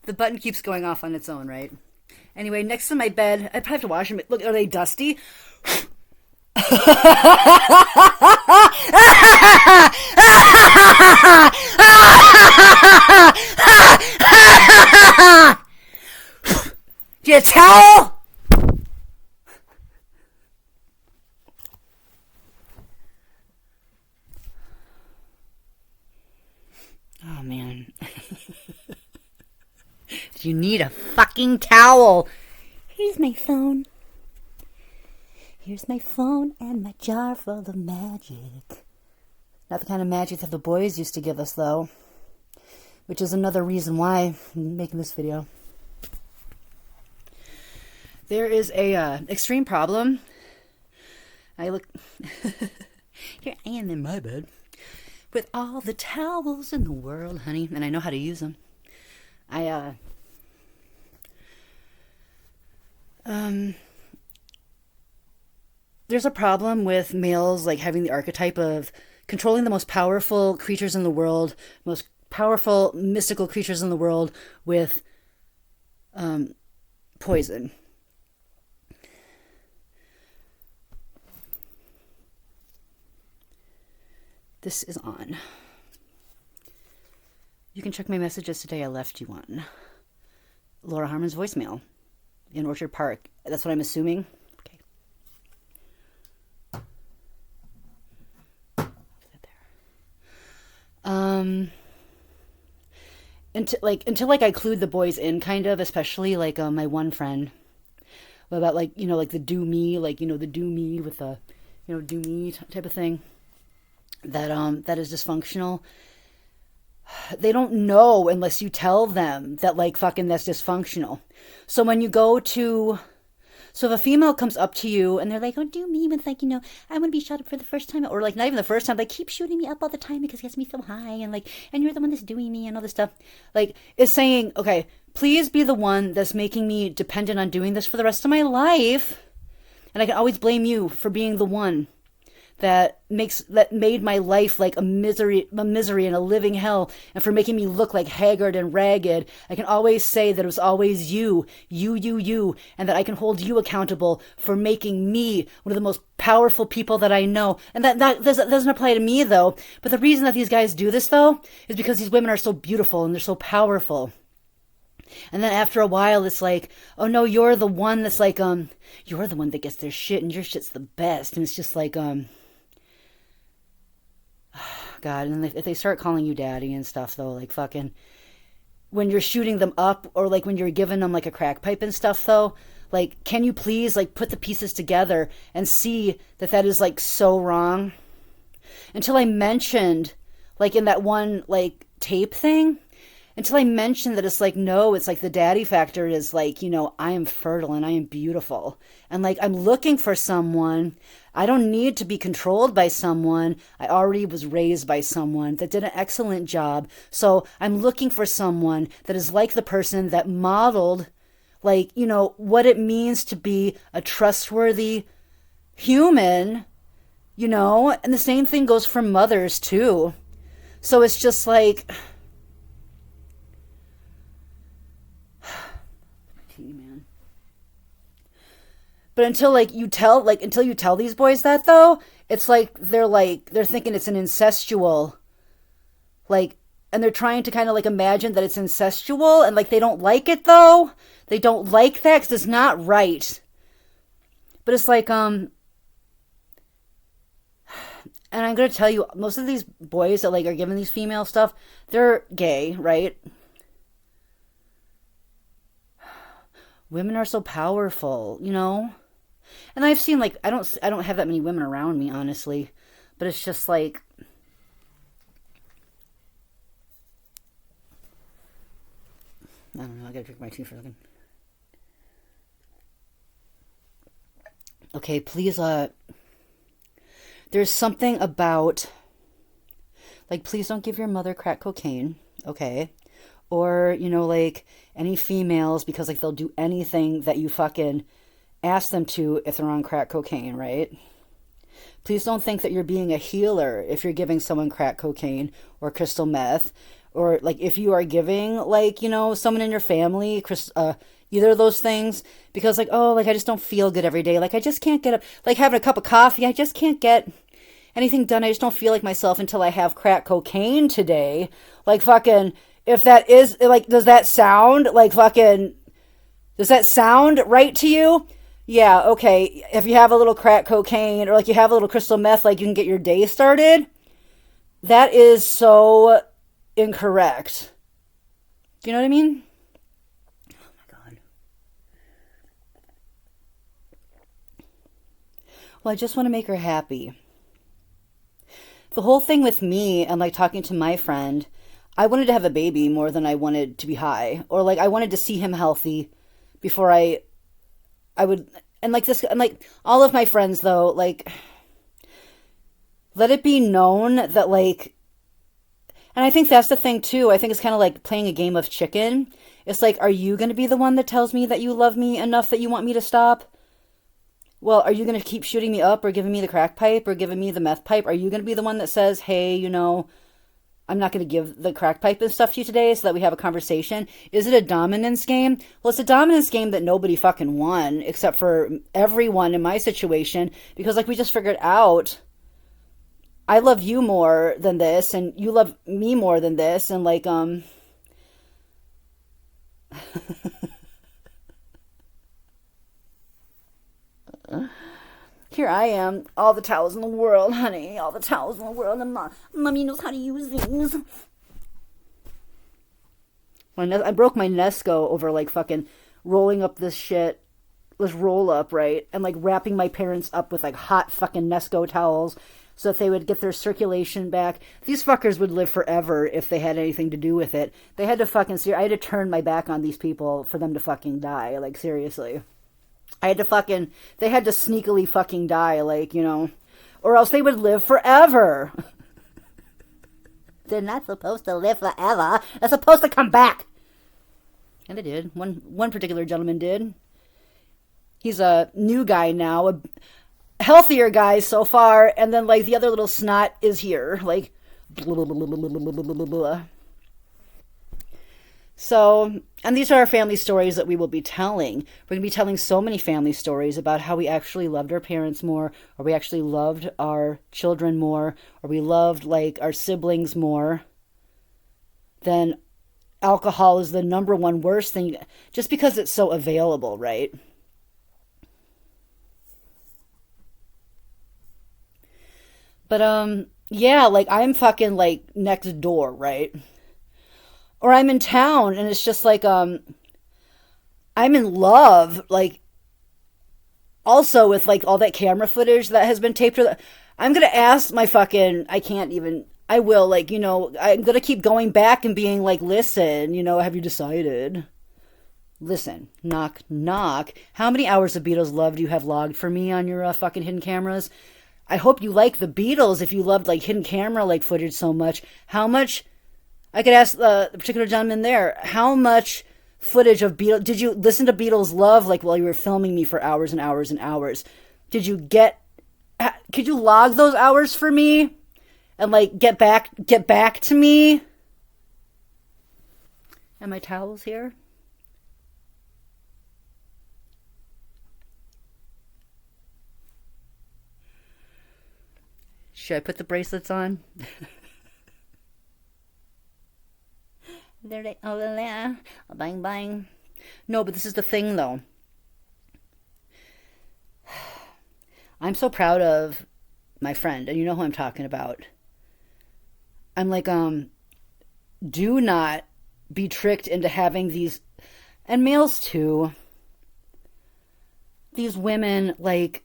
The button keeps going off on its own, right? Anyway, next to my bed, I'd probably have to wash them. Look, are they dusty? Do you have a towel? Oh, man. You need a fucking towel. Here's my phone. Here's my phone and my jar full of magic. Not the kind of magic that the boys used to give us, though. Which is another reason why I'm making this video. There is a extreme problem. I look... Here I am in my bed. With all the towels in the world, honey. And I know how to use them. There's a problem with males like having the archetype of controlling the most powerful creatures in the world, most powerful mystical creatures in the world with poison. This is on. You can check my messages today. I left you one. Laura Harmon's voicemail in Orchard Park. That's what I'm assuming. Okay. Until I clued the boys in, kind of, especially like my one friend about like the do me, the do me with the do me type of thing that is dysfunctional. They don't know unless you tell them that like fucking that's dysfunctional. So when you go to So if a female comes up to you and they're like, oh, do me with like, I want to be shot up for the first time, or like not even the first time, like keep shooting me up all the time because it gets me so high, and like, and you're the one that's doing me and all this stuff, like, is saying, okay, please be the one that's making me dependent on doing this for the rest of my life, and I can always blame you for being the one that made my life like a misery and a living hell, and for making me look like haggard and ragged. I can always say that it was always you, and that I can hold you accountable for making me one of the most powerful people that I know. And that doesn't apply to me, though. But the reason that these guys do this, though, is because these women are so beautiful and they're so powerful. And then after a while, it's like, oh no, you're the one that's like, you're the one that gets their shit, and your shit's the best. And it's just like, God, and if they start calling you daddy and stuff, though, like fucking, when you're shooting them up, or like when you're giving them like a crack pipe and stuff, though, like, can you please like put the pieces together and see that is like so wrong? Until I mentioned, like in that one like tape thing, until I mentioned that it's like, no, it's like the daddy factor is like, I am fertile and I am beautiful. And like, I'm looking for someone. I don't need to be controlled by someone. I already was raised by someone that did an excellent job. So I'm looking for someone that is like the person that modeled, like, what it means to be a trustworthy human, and the same thing goes for mothers too. So it's just like, man. But until you tell these boys that, though, it's like they're thinking it's an incestual, like, and they're trying to kind of like imagine that it's incestual, and like they don't like it, though. They don't like that because it's not right. But it's like, and I'm gonna tell you, most of these boys that like are giving these female stuff, they're gay, right? Women are so powerful, And I've seen, like, I don't have that many women around me, honestly. But it's just like, I don't know, I gotta drink my tea for a second. Okay, please, there's something about, like, please don't give your mother crack cocaine, okay? Or, like, any females, because, like, they'll do anything that you fucking ask them to if they're on crack cocaine, right? Please don't think that you're being a healer if you're giving someone crack cocaine or crystal meth, or like if you are giving like, someone in your family, either of those things, because like, oh, like I just don't feel good every day. Like I just can't get up, like having a cup of coffee, I just can't get anything done. I just don't feel like myself until I have crack cocaine today. Like fucking, if that is like, does that sound right to you? Yeah, okay. If you have a little crack cocaine or like you have a little crystal meth, like you can get your day started. That is so incorrect. Do you know what I mean? Oh my God. Well, I just want to make her happy. The whole thing with me and like talking to my friend, I wanted to have a baby more than I wanted to be high. Or like I wanted to see him healthy before I would, and like this, and like all of my friends though, like, let it be known that like, and I think that's the thing too. I think it's kind of like playing a game of chicken. It's like, are you going to be the one that tells me that you love me enough that you want me to stop? Well, are you going to keep shooting me up or giving me the crack pipe or giving me the meth pipe? Are you going to be the one that says, hey, I'm not going to give the crack pipe and stuff to you today so that we have a conversation? Is it a dominance game? Well, it's a dominance game that nobody fucking won except for everyone in my situation, because like we just figured out I love you more than this and you love me more than this, and like here I am, all the towels in the world, honey, all the towels in the world, and mommy knows how to use these. I broke my Nesco over like fucking rolling up this shit, this roll up, right? And like wrapping my parents up with like hot fucking Nesco towels so that they would get their circulation back. These fuckers would live forever if they had anything to do with it. They had to fucking I had to turn my back on these people for them to fucking die. Like seriously. They had to sneakily fucking die, like, or else they would live forever. They're not supposed to live forever. They're supposed to come back. And they did. One particular gentleman did. He's a new guy now, a healthier guy so far, and then, like, the other little snot is here. Like, blah, blah, blah, blah, blah, blah, blah, blah. So, and these are our family stories that we will be telling. We're going to be telling so many family stories about how we actually loved our parents more, or we actually loved our children more, or we loved, like, our siblings more. Then alcohol is the number one worst thing, just because it's so available, right? But, yeah, like, I'm fucking, like, next door, right? Or I'm in town and it's just like I'm in love, like, also with like all that camera footage that has been taped. I'm gonna ask my fucking, I will, like, I'm gonna keep going back and being like, listen, have you decided? Listen, knock knock, how many hours of Beatles love do you have logged for me on your fucking hidden cameras? I hope you like the Beatles if you loved like hidden camera like footage so much. How much, I could ask the particular gentleman there, how much footage of Beatles did you listen to Beatles Love like while you were filming me for hours and hours and hours? Could you log those hours for me and like get back to me? And my towels here? Should I put the bracelets on? There they, oh, there, bang, bang. No, but this is the thing, though. I'm so proud of my friend, and you know who I'm talking about. I'm like, do not be tricked into having these, and males too, these women, like,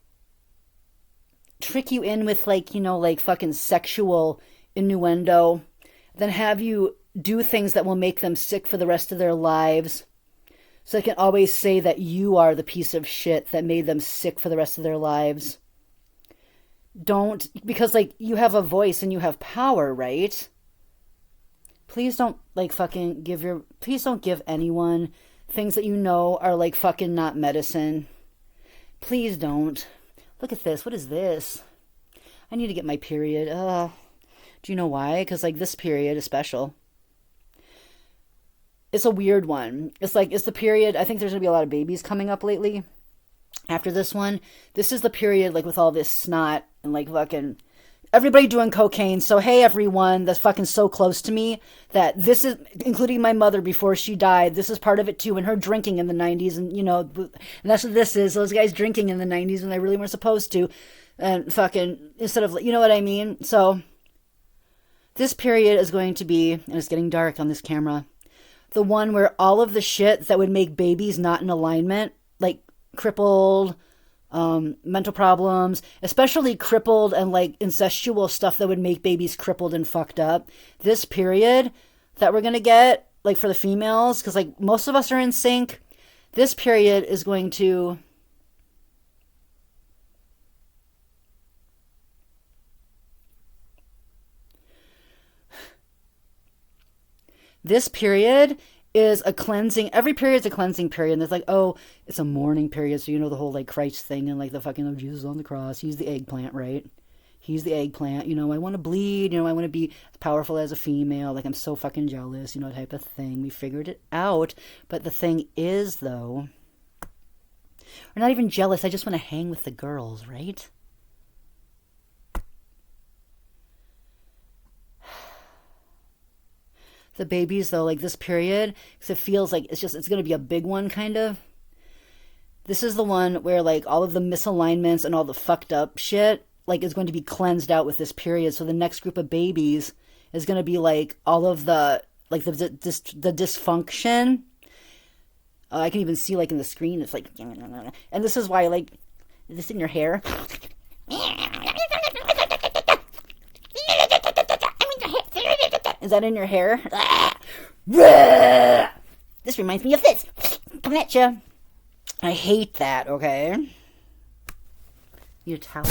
trick you in with, like, like fucking sexual innuendo, then have you do things that will make them sick for the rest of their lives. So they can always say that you are the piece of shit that made them sick for the rest of their lives. Don't, because like you have a voice and you have power, right? Please don't like fucking please don't give anyone things that you know are like fucking not medicine. Please don't. Look at this. What is this? I need to get my period. Do you know why? Because like this period is special. it's a weird one. It's like, it's the period. I think there's gonna be a lot of babies coming up lately after this one. This is the period, like, with all this snot and like fucking everybody doing cocaine. So hey, everyone that's fucking so close to me, that this is, including my mother before she died, this is part of it too, and her drinking in the 90s, and you know, and that's what this is, those guys drinking in the 90s when they really weren't supposed to, and fucking, instead of, you know what I mean? So this period is going to be, and it's getting dark on this camera, the one where all of the shit that would make babies not in alignment, like crippled, mental problems, especially crippled, and like incestual stuff that would make babies crippled and fucked up. This period that we're gonna get, like for the females, because like most of us are in sync, this period is going to this period is a cleansing. Every period is a cleansing period. And it's like, oh, it's a mourning period. So you know the whole like Christ thing and like the fucking of Jesus on the cross. He's the eggplant, right? He's the eggplant. You know, I want to bleed. You know, I want to be as powerful as a female. Like, I'm so fucking jealous, you know, type of thing. We figured it out. But the thing is, though, we're not even jealous. I just want to hang with the girls, right? The babies, though, like this period, because it feels like it's going to be a big one, kind of. This is the one where like all of the misalignments and all the fucked up shit like is going to be cleansed out with this period. So the next group of babies is going to be like all of the like the dysfunction. I can even see like in the screen, it's like, and this is why, like, is this in your hair? Is that in your hair? This reminds me of this. Coming at ya. I hate that, okay? Need a towel?